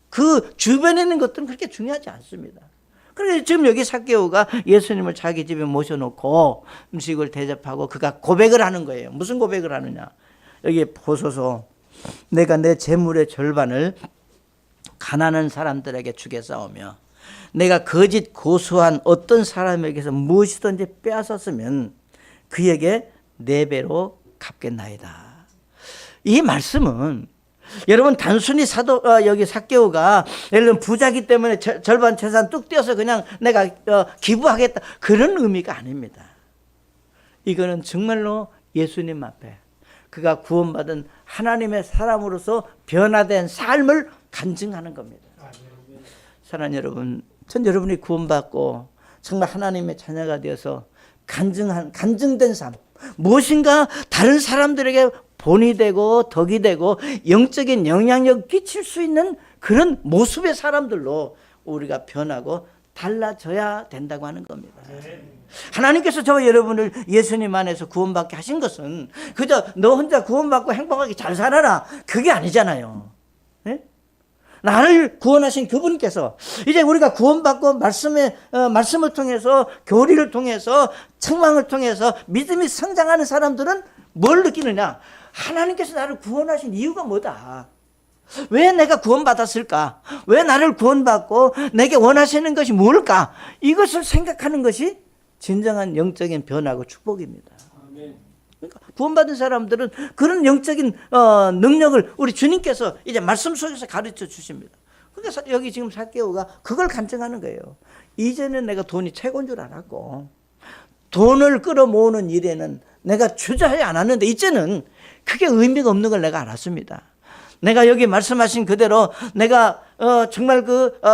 그 주변에 있는 것들은 그렇게 중요하지 않습니다. 그래서 지금 여기 삭개오가 예수님을 자기 집에 모셔놓고 음식을 대접하고 그가 고백을 하는 거예요. 무슨 고백을 하느냐? 여기 보소서 내가 내 재물의 절반을 가난한 사람들에게 주겠사오며 내가 거짓 고소한 어떤 사람에게서 무엇이든지 빼앗았으면 그에게 4배로 갚겠나이다. 이 말씀은 여러분 단순히 여기 삭개오가 예를 들면 부자기 때문에 절반 재산 뚝 떼어서 그냥 내가 기부하겠다 그런 의미가 아닙니다. 이거는 정말로 예수님 앞에 그가 구원받은 하나님의 사람으로서 변화된 삶을 간증하는 겁니다. 사랑하는 여러분, 전 여러분이 구원받고 정말 하나님의 자녀가 되어서 간증된 삶, 무엇인가 다른 사람들에게 본이 되고 덕이 되고 영적인 영향력 끼칠 수 있는 그런 모습의 사람들로 우리가 변하고 달라져야 된다고 하는 겁니다. 하나님께서 저와 여러분을 예수님 안에서 구원받게 하신 것은 그저 너 혼자 구원받고 행복하게 잘 살아라 그게 아니잖아요. 네? 나를 구원하신 그분께서 이제 우리가 구원받고 말씀을 통해서 교리를 통해서 책망을 통해서 믿음이 성장하는 사람들은 뭘 느끼느냐? 하나님께서 나를 구원하신 이유가 뭐다? 왜 내가 구원받았을까? 왜 나를 구원받고 내게 원하시는 것이 뭘까? 이것을 생각하는 것이 진정한 영적인 변화고 축복입니다. 그러니까 구원받은 사람들은 그런 영적인 능력을 우리 주님께서 이제 말씀 속에서 가르쳐 주십니다. 그러니까 여기 지금 삭개오가 그걸 간증하는 거예요. 이제는 내가 돈이 최고인 줄 알았고 돈을 끌어모으는 일에는 내가 주저하지 않았는데 이제는 그게 의미가 없는 걸 내가 알았습니다. 내가 여기 말씀하신 그대로 내가 정말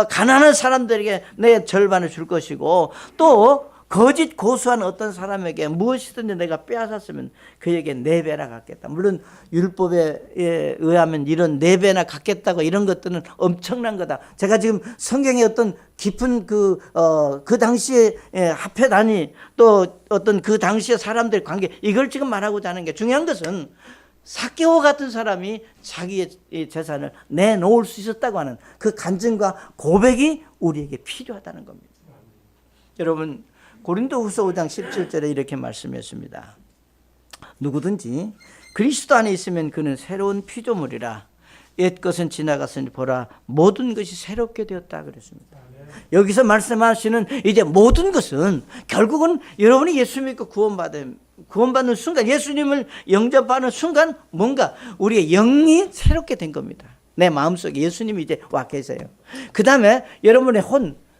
가난한 사람들에게 내 절반을 줄 것이고 또 거짓 고수한 어떤 사람에게 무엇이든지 내가 빼앗았으면 그에게 4배나 갚겠다. 물론 율법에 의하면 이런 4배나 갚겠다고 이런 것들은 엄청난 거다. 제가 지금 성경의 어떤 깊은 그 당시에 합해다니 또 어떤 그 당시의 사람들의 관계 이걸 지금 말하고자 하는 게 중요한 것은 삭개오 같은 사람이 자기의 재산을 내놓을 수 있었다고 하는 그 간증과 고백이 우리에게 필요하다는 겁니다. 여러분 고린도후서 5장 17절에 이렇게 말씀했습니다. 누구든지 그리스도 안에 있으면 그는 새로운 피조물이라 옛 것은 지나갔으니 보라 모든 것이 새롭게 되었다 그랬습니다. 여기서 말씀하시는 이제 모든 것은 결국은 여러분이 예수 믿고 구원받는 순간, 예수님을 영접하는 순간 뭔가 우리의 영이 새롭게 된 겁니다. 내 마음속에 예수님이 이제 와 계세요. 그 다음에 여러분의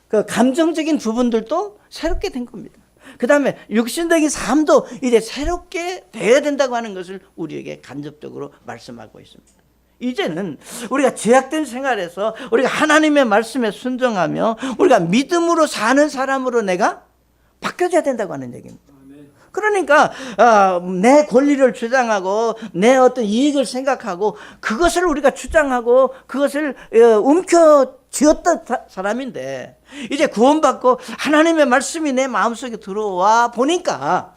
그 감정적인 부분들도 새롭게 된 겁니다. 그 다음에 육신적인 삶도 이제 새롭게 되어야 된다고 하는 것을 우리에게 간접적으로 말씀하고 있습니다. 이제는 우리가 죄악된 생활에서 우리가 하나님의 말씀에 순종하며 우리가 믿음으로 사는 사람으로 내가 바뀌어져야 된다고 하는 얘기입니다. 그러니까 내 권리를 주장하고 내 어떤 이익을 생각하고 그것을 우리가 주장하고 그것을 움켜쥐었던 사람인데 이제 구원받고 하나님의 말씀이 내 마음속에 들어와 보니까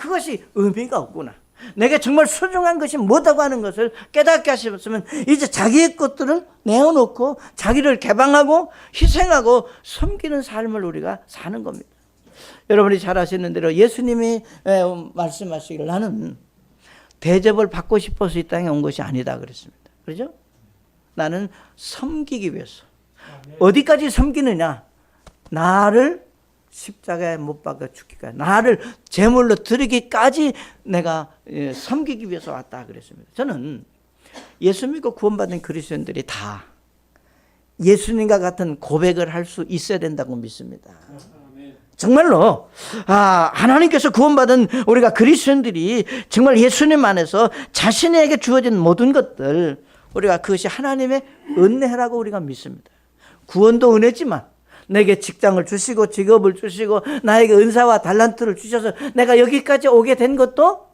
그것이 의미가 없구나. 내게 정말 소중한 것이 뭐다고 하는 것을 깨닫게 하셨으면 이제 자기의 것들을 내어놓고 자기를 개방하고 희생하고 섬기는 삶을 우리가 사는 겁니다. 여러분이 잘 아시는 대로 예수님이 말씀하시기를 나는 대접을 받고 싶어서 이 땅에 온 것이 아니다 그랬습니다. 그렇죠? 나는 섬기기 위해서. 어디까지 섬기느냐? 나를 십자가에 못 박아 죽기까지, 나를 제물로 드리기까지 내가 섬기기 위해서 왔다 그랬습니다. 저는 예수 믿고 구원받은 그리스도인들이 다 예수님과 같은 고백을 할 수 있어야 된다고 믿습니다. 정말로 하나님께서 구원받은 우리가 그리스도인들이 정말 예수님 안에서 자신에게 주어진 모든 것들 우리가 그것이 하나님의 은혜라고 우리가 믿습니다. 구원도 은혜지만 내게 직장을 주시고 직업을 주시고 나에게 은사와 달란트를 주셔서 내가 여기까지 오게 된 것도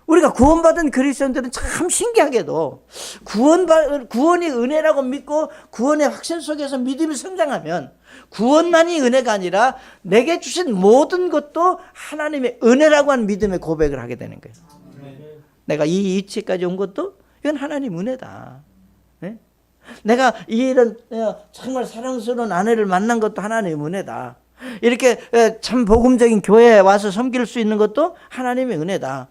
우리가 구원받은 그리스도인들은 참 신기하게도 구원이 은혜라고 믿고 구원의 확신 속에서 믿음이 성장하면 구원만이 은혜가 아니라 내게 주신 모든 것도 하나님의 은혜라고 하는 믿음의 고백을 하게 되는 거예요. 내가 이 위치까지 온 것도 이건 하나님 은혜다. 네? 내가 이런 정말 사랑스러운 아내를 만난 것도 하나님의 은혜다. 이렇게 참 복음적인 교회에 와서 섬길 수 있는 것도 하나님의 은혜다.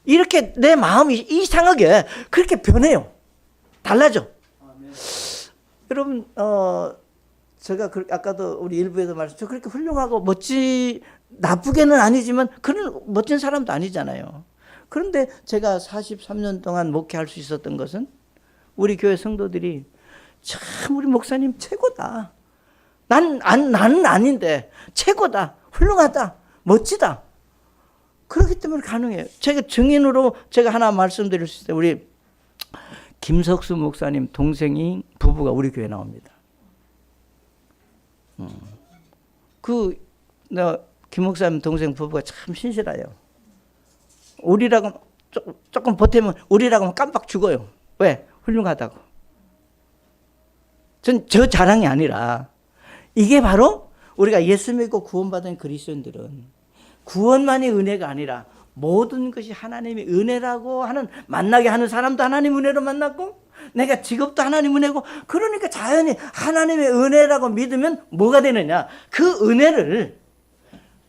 이렇게 내 마음이 이상하게 그렇게 변해요. 달라져. 여러분 제가 아까도 우리 일부에서 저 그렇게 훌륭하고 나쁘게는 아니지만 그런 멋진 사람도 아니잖아요. 그런데 제가 43년 동안 목회할 수 있었던 것은 우리 교회 성도들이 참 우리 목사님 최고다. 나는 아닌데 최고다. 훌륭하다. 멋지다. 그렇기 때문에 가능해요. 제가 증인으로 제가 하나 말씀드릴 수 있어요. 우리 김석수 목사님 동생이 부부가 우리 교회에 나옵니다. 김 목사님 동생 부부가 참 신실해요. 우리라고 조금 보태면 우리라고 하면 깜빡 죽어요. 왜? 훌륭하다고. 전 저 자랑이 아니라 이게 바로 우리가 예수 믿고 구원받은 그리스도인들은 구원만이 은혜가 아니라 모든 것이 하나님의 은혜라고 하는, 만나게 하는 사람도 하나님 은혜로 만났고 내가 직업도 하나님 은혜고, 그러니까 자연히 하나님의 은혜라고 믿으면 뭐가 되느냐, 그 은혜를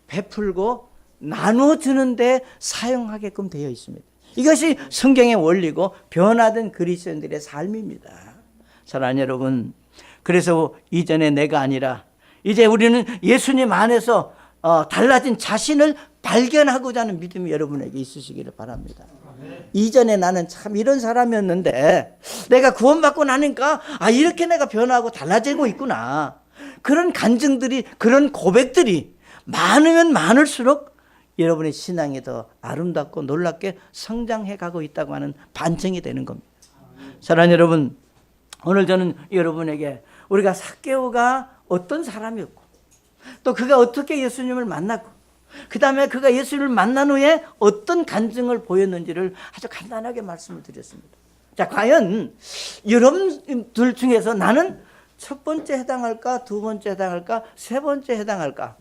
베풀고 나눠주는 데 사용하게끔 되어 있습니다. 이것이 성경의 원리고 변화된 그리스도인들의 삶입니다. 사랑하는 여러분, 그래서 이전에 내가 아니라 이제 우리는 예수님 안에서 달라진 자신을 발견하고자 하는 믿음이 여러분에게 있으시기를 바랍니다. 이전에 나는 참 이런 사람이었는데 내가 구원받고 나니까 이렇게 내가 변화하고 달라지고 있구나. 그런 간증들이, 그런 고백들이 많으면 많을수록 여러분의 신앙이 더 아름답고 놀랍게 성장해 가고 있다고 하는 반증이 되는 겁니다. 사랑하는 여러분, 오늘 저는 여러분에게 우리가 삭개오가 어떤 사람이었고 또 그가 어떻게 예수님을 만났고 그 다음에 그가 예수를 만난 후에 어떤 간증을 보였는지를 아주 간단하게 말씀을 드렸습니다. 자, 과연 여러분들 중에서 나는 첫 번째 해당할까, 두 번째 해당할까, 세 번째 해당할까?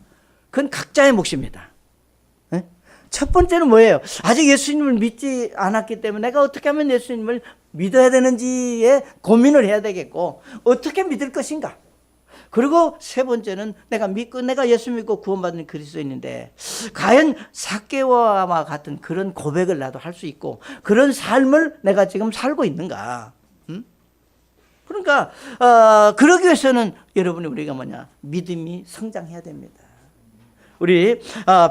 그건 각자의 몫입니다. 네? 첫 번째는 뭐예요? 아직 예수님을 믿지 않았기 때문에 내가 어떻게 하면 예수님을 믿어야 되는지에 고민을 해야 되겠고, 어떻게 믿을 것인가? 그리고 세 번째는 내가 예수 믿고 구원받은 그리스도인인데 과연 삭개오와 같은 그런 고백을 나도 할 수 있고 그런 삶을 내가 지금 살고 있는가? 그러니까 그러기 위해서는 여러분이 우리가 믿음이 성장해야 됩니다. 우리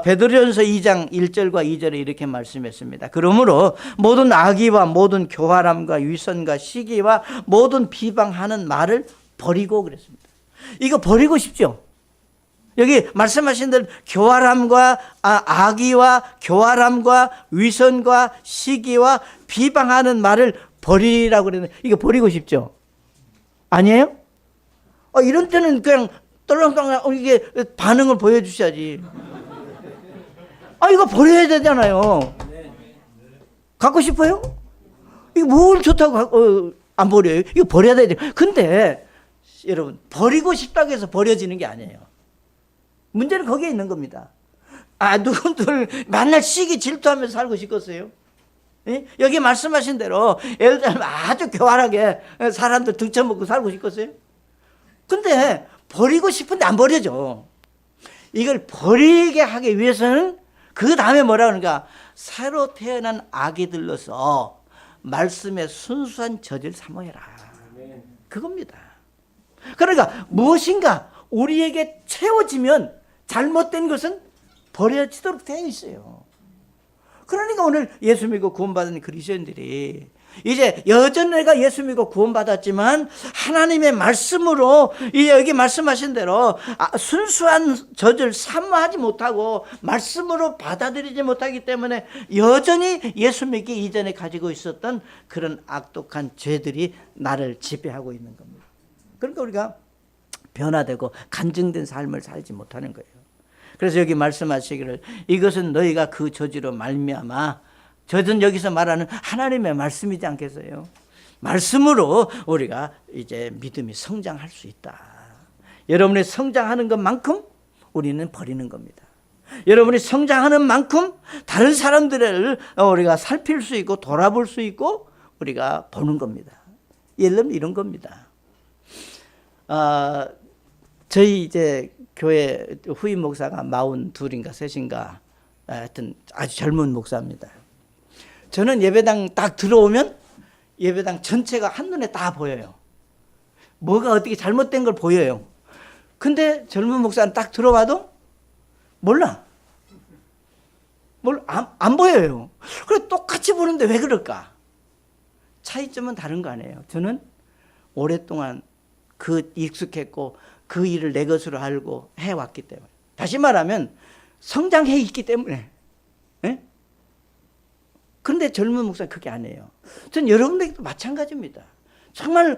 베드로전서 2장 1절과 2절에 이렇게 말씀했습니다. 그러므로 모든 악의와 모든 교활함과 위선과 시기와 모든 비방하는 말을 버리고 그랬습니다. 이거 버리고 싶죠? 여기 말씀하신 대로 교활함과 악의와 교활함과 위선과 시기와 비방하는 말을 버리라고 그랬는데 이거 버리고 싶죠? 아니에요? 이런 때는 그냥 떨렁떨렁 이게 반응을 보여주셔야지. 이거 버려야 되잖아요. 갖고 싶어요? 이거 뭘 좋다고 안 버려요? 이거 버려야 되죠. 근데 여러분, 버리고 싶다고 해서 버려지는 게 아니에요. 문제는 거기에 있는 겁니다. 누군들 맨날 시기 질투하면서 살고 싶겠어요? 예? 여기 말씀하신 대로 예를 들면 아주 교활하게 사람들 등쳐먹고 살고 싶겠어요? 근데 버리고 싶은데 안 버려져. 이걸 버리게 하기 위해서는 그 다음에 뭐라 그러니까 새로 태어난 아기들로서 말씀의 순수한 젖을 사모해라. 그겁니다. 그러니까 무엇인가 우리에게 채워지면 잘못된 것은 버려지도록 되어 있어요. 그러니까 오늘 예수 믿고 구원받은 그리스도인들이 이제 여전히 내가 예수 믿고 구원받았지만 하나님의 말씀으로 여기 말씀하신 대로 순수한 젖을 사모하지 못하고 말씀으로 받아들이지 못하기 때문에 여전히 예수 믿기 이전에 가지고 있었던 그런 악독한 죄들이 나를 지배하고 있는 겁니다. 그러니까 우리가 변화되고 간증된 삶을 살지 못하는 거예요. 그래서 여기 말씀하시기를 이것은 너희가 그 저주로 말미암아, 저는 여기서 말하는 하나님의 말씀이지 않겠어요? 말씀으로 우리가 이제 믿음이 성장할 수 있다. 여러분이 성장하는 것만큼 우리는 버리는 겁니다. 여러분이 성장하는 만큼 다른 사람들을 우리가 살필 수 있고 돌아볼 수 있고 우리가 보는 겁니다. 예를 들면 이런 겁니다. 저희 이제 교회 후임 목사가 42인가 3인가 하여튼 아주 젊은 목사입니다. 저는 예배당 딱 들어오면 예배당 전체가 한눈에 다 보여요. 뭐가 어떻게 잘못된 걸 보여요. 근데 젊은 목사는 딱 들어와도 몰라. 안 보여요. 그래 똑같이 보는데 왜 그럴까? 차이점은 다른 거 아니에요. 저는 오랫동안 익숙했고 그 일을 내 것으로 알고 해왔기 때문에. 다시 말하면 성장해 있기 때문에. 네? 그런데 젊은 목사는 그게 아니에요. 전 여러분들도 마찬가지입니다. 정말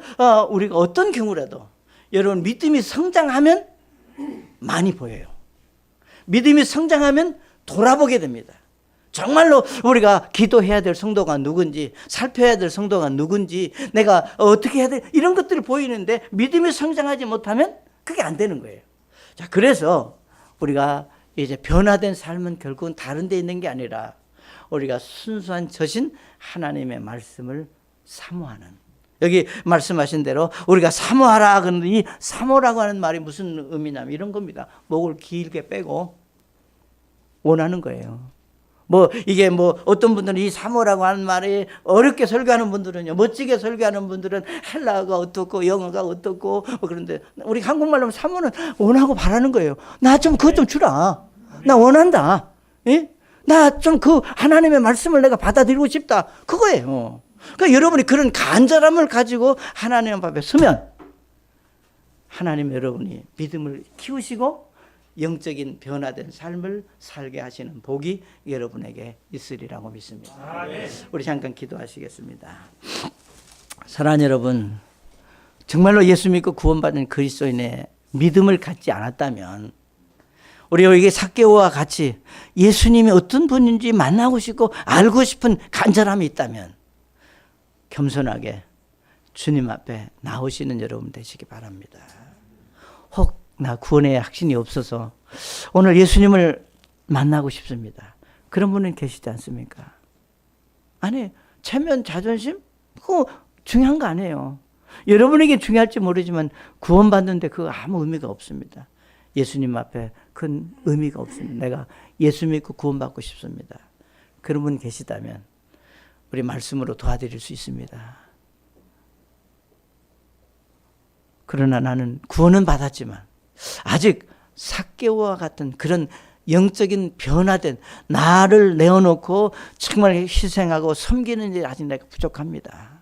우리가 어떤 경우라도 여러분 믿음이 성장하면 많이 보여요. 믿음이 성장하면 돌아보게 됩니다. 정말로 우리가 기도해야 될 성도가 누군지, 살펴야 될 성도가 누군지, 내가 어떻게 해야 돼, 이런 것들이 보이는데 믿음이 성장하지 못하면 그게 안 되는 거예요. 자, 그래서 우리가 이제 변화된 삶은 결국은 다른 데 있는 게 아니라 우리가 순수한 젖인 하나님의 말씀을 사모하는, 여기 말씀하신 대로 우리가 사모하라 그러더니 사모라고 하는 말이 무슨 의미냐면 이런 겁니다. 목을 길게 빼고 원하는 거예요. 이게 어떤 분들은 이 사모라고 하는 말이 어렵게 설교하는 분들은요, 멋지게 설교하는 분들은 헬라어가 어떻고 영어가 어떻고 그런데 우리 한국말로 하면 사모는 원하고 바라는 거예요. 나 좀 그것 좀 주라. 나 원한다. 예? 나 좀 그 하나님의 말씀을 내가 받아들이고 싶다. 그거예요. 그러니까 여러분이 그런 간절함을 가지고 하나님 앞에 서면 하나님 여러분이 믿음을 키우시고 영적인 변화된 삶을 살게 하시는 복이 여러분에게 있으리라고 믿습니다. 우리 잠깐 기도하시겠습니다. 사랑하는 여러분, 정말로 예수 믿고 구원받은 그리스도인의 믿음을 갖지 않았다면 우리에게 삭개오와 같이 예수님이 어떤 분인지 만나고 싶고 알고 싶은 간절함이 있다면 겸손하게 주님 앞에 나오시는 여러분 되시기 바랍니다. 혹 나 구원의 확신이 없어서 오늘 예수님을 만나고 싶습니다. 그런 분은 계시지 않습니까? 아니, 체면, 자존심? 그거 중요한 거 아니에요. 여러분에게 중요할지 모르지만 구원받는데 그거 아무 의미가 없습니다. 예수님 앞에 큰 의미가 없습니다. 내가 예수 믿고 구원받고 싶습니다. 그런 분 계시다면 우리 말씀으로 도와드릴 수 있습니다. 그러나 나는 구원은 받았지만 아직 삭개오와 같은 그런 영적인 변화된 나를 내어놓고 정말 희생하고 섬기는 일 아직 내가 부족합니다.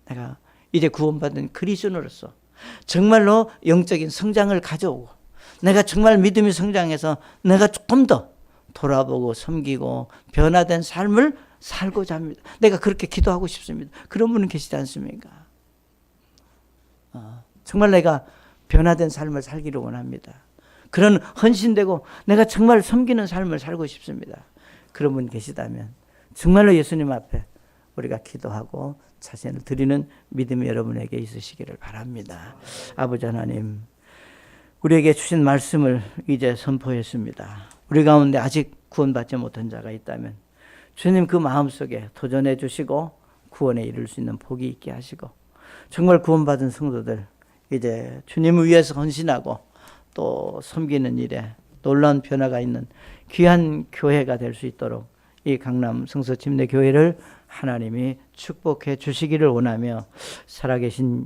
내가 이제 구원받은 그리스도인으로서 정말로 영적인 성장을 가져오고 내가 정말 믿음이 성장해서 내가 조금 더 돌아보고 섬기고 변화된 삶을 살고자 합니다. 내가 그렇게 기도하고 싶습니다. 그런 분은 계시지 않습니까? 정말 내가 변화된 삶을 살기를 원합니다. 그런 헌신되고 내가 정말 섬기는 삶을 살고 싶습니다. 그런 분 계시다면 정말로 예수님 앞에 우리가 기도하고 자신을 드리는 믿음이 여러분에게 있으시기를 바랍니다. 아버지 하나님, 우리에게 주신 말씀을 이제 선포했습니다. 우리 가운데 아직 구원받지 못한 자가 있다면 주님 그 마음속에 도전해 주시고 구원에 이를 수 있는 복이 있게 하시고 정말 구원받은 성도들 이제 주님을 위해서 헌신하고 또 섬기는 일에 놀라운 변화가 있는 귀한 교회가 될 수 있도록 이 강남 성서침례교회를 하나님이 축복해 주시기를 원하며 살아계신